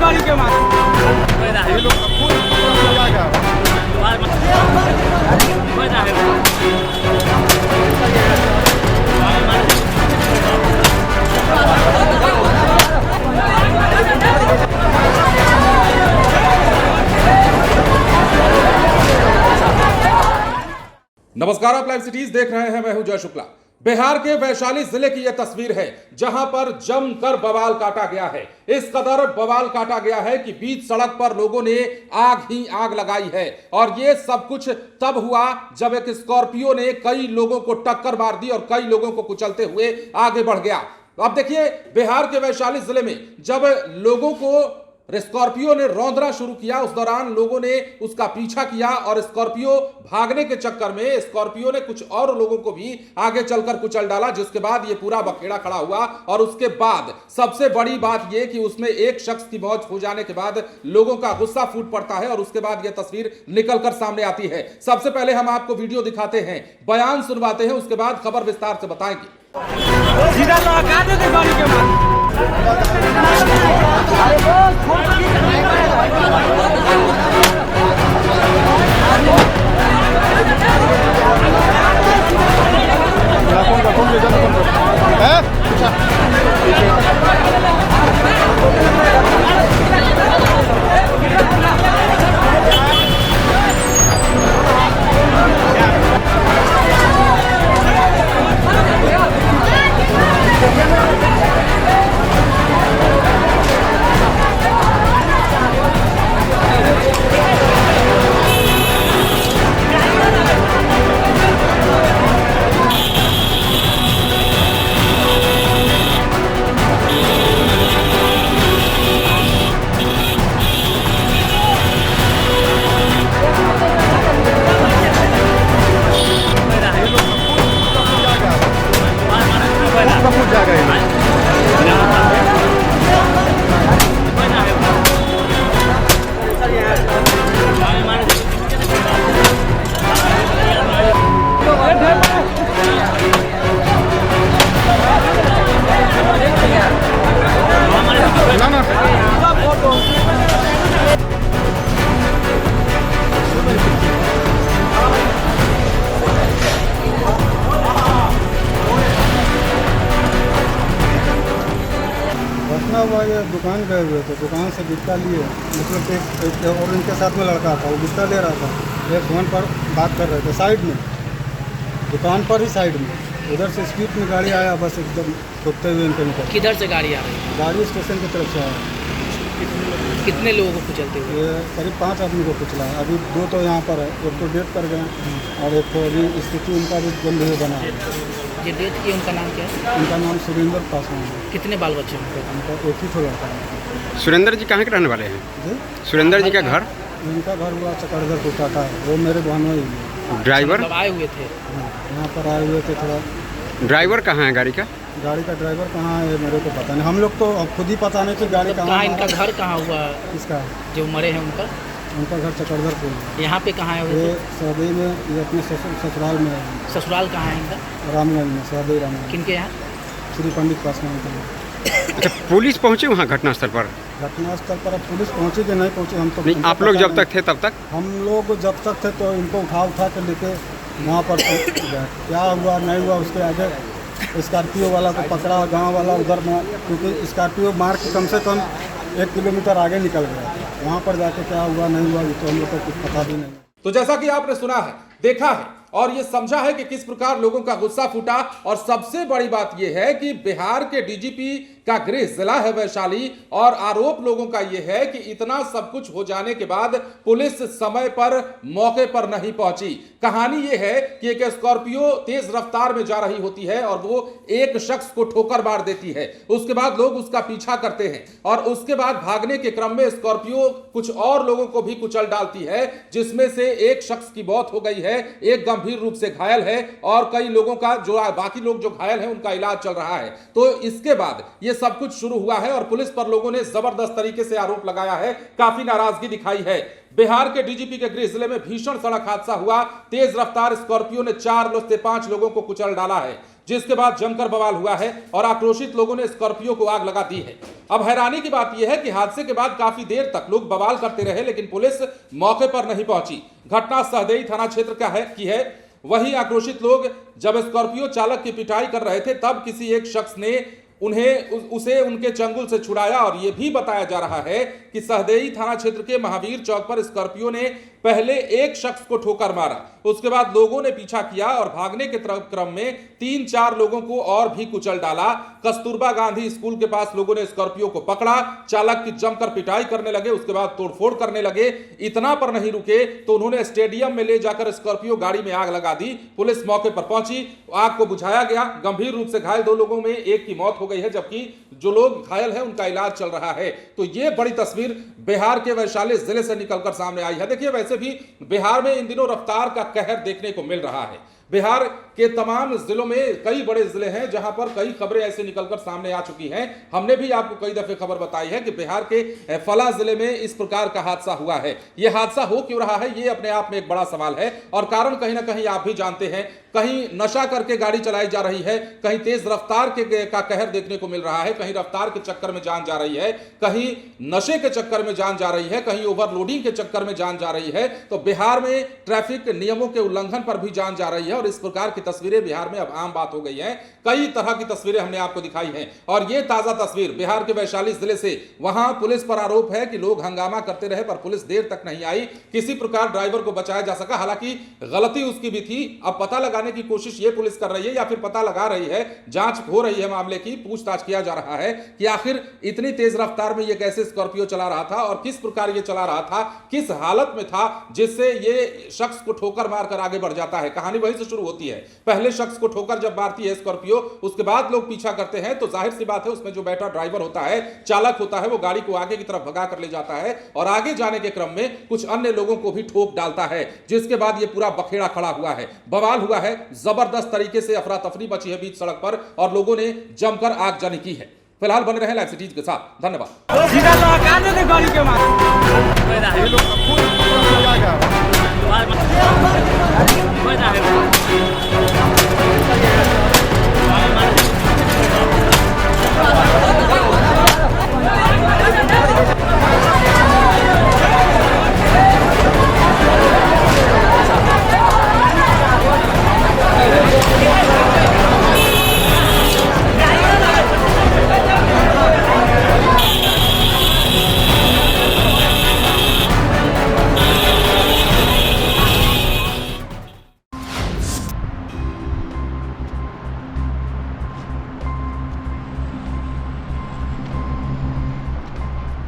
गाड़ी के नमस्कार, आप लाइव सिटीज देख रहे हैं। मैं हूं जय शुक्ला। बिहार के वैशाली जिले की यह तस्वीर है जहां पर जमकर बवाल काटा गया है। इस कदर बवाल काटा गया है कि बीच सड़क पर लोगों ने आग ही आग लगाई है। और ये सब कुछ तब हुआ जब एक स्कॉर्पियो ने कई लोगों को टक्कर मार दी और कई लोगों को कुचलते हुए आगे बढ़ गया। अब देखिए, बिहार के वैशाली जिले में जब लोगों को स्कॉर्पियो ने रौंदना शुरू किया, उस दौरान लोगों ने उसका पीछा किया और स्कॉर्पियो भागने के चक्कर में स्कॉर्पियो ने कुछ और लोगों को भी आगे चलकर कुचल डाला, जिसके बाद ये पूरा बखेड़ा खड़ा हुआ। और उसके बाद सबसे बड़ी बात यह कि उसमें एक शख्स की मौत हो जाने के बाद लोगों का गुस्सा फूट पड़ता है और उसके बाद यह तस्वीर निकलकर सामने आती है। सबसे पहले हम आपको वीडियो दिखाते हैं, बयान सुनवाते हैं, उसके बाद खबर विस्तार से बताएंगे। सीधा लगा दे गाड़ी के हुआ। ये दुकान गए हुए थे, दुकान से बिस्ता लिए, मतलब एक और इनके साथ में लड़का था, वो बिस्ता ले रहा था। एक फोन पर बात कर रहे थे साइड में, दुकान पर ही साइड में। उधर से स्पीड में गाड़ी आया, बस एकदम ठोकते हुए इनके निकल। किधर से गाड़ी आ रही? गाड़ी स्टेशन की तरफ से आया। कितने लोगों को कुचलते हुए? ये करीब 5 आदमी को कुचला है। अभी 2 तो यहाँ पर है, एक तो डेथ कर गए और एक तो अभी स्थिति उनका भी गंभीर बना है। ये डेथ की उनका नाम क्या है? उनका नाम सुरेंद्र पासवान है। कितने बाल बच्चे हैं उनका? एक ही तो लड़का है। सुरेंद्र जी कहाँ के रहने वाले हैं? जी, सुरेंद्र जी का घर? उनका घर हुआ चकड़गर कोटा का है। वो मेरे बहनों ही है। ड्राइवर आए हुए थे? यहाँ पर आए हुए थे। थोड़ा ड्राइवर कहाँ है गाड़ी का? गाड़ी का ड्राइवर कहाँ है मेरे को पता नहीं। हम लोग तो खुद ही पता नहीं कि गाड़ी कहाँ। इनका घर कहाँ हुआ? किसका? जो मरे हैं उनका? उनका घर चकड़गरपुर है। यहाँ पे कहाँ है? ये सदी में, ये अपने ससुराल में है। ससुराल कहाँ है इनका? रामगंज में, सदी रामगंज। किनके यहाँ? श्री पंडित पासवान के। अच्छा, पुलिस पहुँची वहाँ घटनास्थल पर? घटनास्थल पर अब पुलिस पहुँची कि नहीं पहुँची हम तो नहीं, आप लोग जब तक थे तब तक? हम लोग जब तक थे तो इनको उठा के लेके वहाँ पर क्या हुआ नहीं हुआ उसके आगे स्कॉर्पियो वाला को पकड़ा, गांव वाला उधर में, क्योंकि स्कॉर्पियो मार के कम से कम 1 किलोमीटर आगे निकल गया। वहाँ पर जाके क्या हुआ नहीं हुआ तो हम लोग को कुछ पता भी नहीं। तो जैसा कि आपने सुना है, देखा है और ये समझा है कि किस प्रकार लोगों का गुस्सा फूटा। और सबसे बड़ी बात यह है कि बिहार के डीजीपी का गृह जिला है वैशाली, और आरोप लोगों का यह है कि इतना सब कुछ हो जाने के बाद पुलिस समय पर मौके पर नहीं पहुंची। कहानी यह है कि एक स्कॉर्पियो तेज रफ्तार में जा रही होती है और वो एक शख्स को ठोकर मार देती है। उसके बाद लोग उसका पीछा करते हैं और उसके बाद भागने के क्रम में स्कॉर्पियो कुछ और लोगों को भी कुचल डालती है, जिसमें से एक शख्स की मौत हो गई है, एक गंभीर रूप से घायल है और कई लोगों का जो बाकी लोग जो घायल हैं उनका इलाज चल रहा है। तो इसके बाद ये सब कुछ शुरू हुआ है और पुलिस पर लोगों ने जबरदस्त तरीके से आरोप लगाया है, काफी नाराजगी दिखाई है। बिहार के डीजीपी के गृह जिले में भीषण सड़क हादसा हुआ। तेज रफ्तार स्कॉर्पियो ने 4 से 5 लोगों को कुचल डाला है। जिसके बाद जमकर बवाल हुआ है और आक्रोशित लोगों ने स्कॉर्पियो को आग लगा दी है। अब हैरानी की बात यह है कि हादसे के बाद काफी देर तक लोग बवाल करते रहे, लेकिन पुलिस मौके पर नहीं पहुंची। घटना सहदेई थाना क्षेत्र की है। वहीं आक्रोशित लोग जब स्कॉर्पियो चालक की पिटाई कर रहे थे, तब किसी एक शख्स ने उसे उनके चंगुल से छुड़ाया। और यह भी बताया जा रहा है कि सहदेई थाना क्षेत्र के महावीर चौक पर स्कॉर्पियो ने पहले एक शख्स को ठोकर मारा, उसके बाद लोगों ने पीछा किया और भागने के क्रम में 3-4 लोगों को और भी कुचल डाला। कस्तूरबा गांधी स्कूल के पास लोगों ने स्कॉर्पियो को पकड़ा, चालक की जमकर पिटाई करने लगे, उसके बाद तोड़फोड़ करने लगे। इतना पर नहीं रुके तो उन्होंने स्टेडियम में ले जाकर स्कॉर्पियो गाड़ी में आग लगा दी। पुलिस मौके पर पहुंची, आग को बुझाया गया। गंभीर रूप से घायल 2 लोगों में एक की मौत हो गई है, जबकि जो लोग घायल हैं उनका इलाज चल रहा है। तो ये बड़ी तस्वीर बिहार के वैशाली जिले से निकलकर सामने आई है। देखिए, वैसे भी बिहार में इन दिनों रफ्तार का कहर देखने को मिल रहा है। बिहार के तमाम जिलों में कई बड़े जिले हैं जहां पर कई खबरें ऐसे निकलकर सामने आ चुकी हैं। हमने भी आपको कई दफे खबर बताई है कि बिहार के फला जिले में इस प्रकार का हादसा हुआ है। यह हादसा हो क्यों रहा है, यह अपने आप में एक बड़ा सवाल है और कारण कहीं ना कहीं आप भी जानते हैं। कहीं नशा करके गाड़ी चलाई जा रही है, कहीं तेज रफ्तार का कहर देखने को मिल रहा है, कहीं रफ्तार के चक्कर में जान जा रही है, कहीं नशे के चक्कर में जान जा रही है, कहीं ओवरलोडिंग के चक्कर में जान जा रही है। तो बिहार में ट्रैफिक नियमों के उल्लंघन पर भी जान जा रही है और इस प्रकार की तस्वीरें बिहार में अब आम बात हो गई हैं। कई तरह की तस्वीरें हमने आपको दिखाई हैं और यह ताजा तस्वीर बिहार के वैशाली जिले से। वहां पुलिस पर आरोप है कि लोग हंगामा करते रहे पर पुलिस देर तक नहीं आई, किसी प्रकार ड्राइवर को बचाया जा सका। हालांकि गलती उसकी भी थी। अब पता लगाने की कोशिश ये पुलिस कर रही है या फिर पता लगा रही है, जांच हो रही है मामले की, पूछताछ किया जा रहा है कि आखिर इतनी तेज रफ्तार में ये कैसे स्कॉर्पियो चला रहा था और किस प्रकार ये चला रहा था, किस हालत में था जिससे ये शख्स को ठोकर मारकर आगे बढ़ जाता है। कहानी वहीं से शुरू होती है। पहले शख्स को ठोकर जब मारती है स्कॉर्पियो, उसके बाद लोग पीछा करते हैं तो जाहिर सी बात है उसमें जो बैठा ड्राइवर होता है, चालक होता है, वो गाड़ी को आगे की तरफ भगा कर ले जाता है और आगे जाने के क्रम में कुछ अन्य लोगों को भी ठोक डालता है, जिसके बाद ये पूरा बखेड़ा खड़ा हुआ है, बवाल हुआ है। जबरदस्त तरीके से अफरा तफरी बची है बीच सड़क पर और लोगों ने जमकर आगजनी की है। फिलहाल बने रहे लाइव सिटीज के साथ। धन्यवाद। सीधा लगा दो गाड़ी के मार।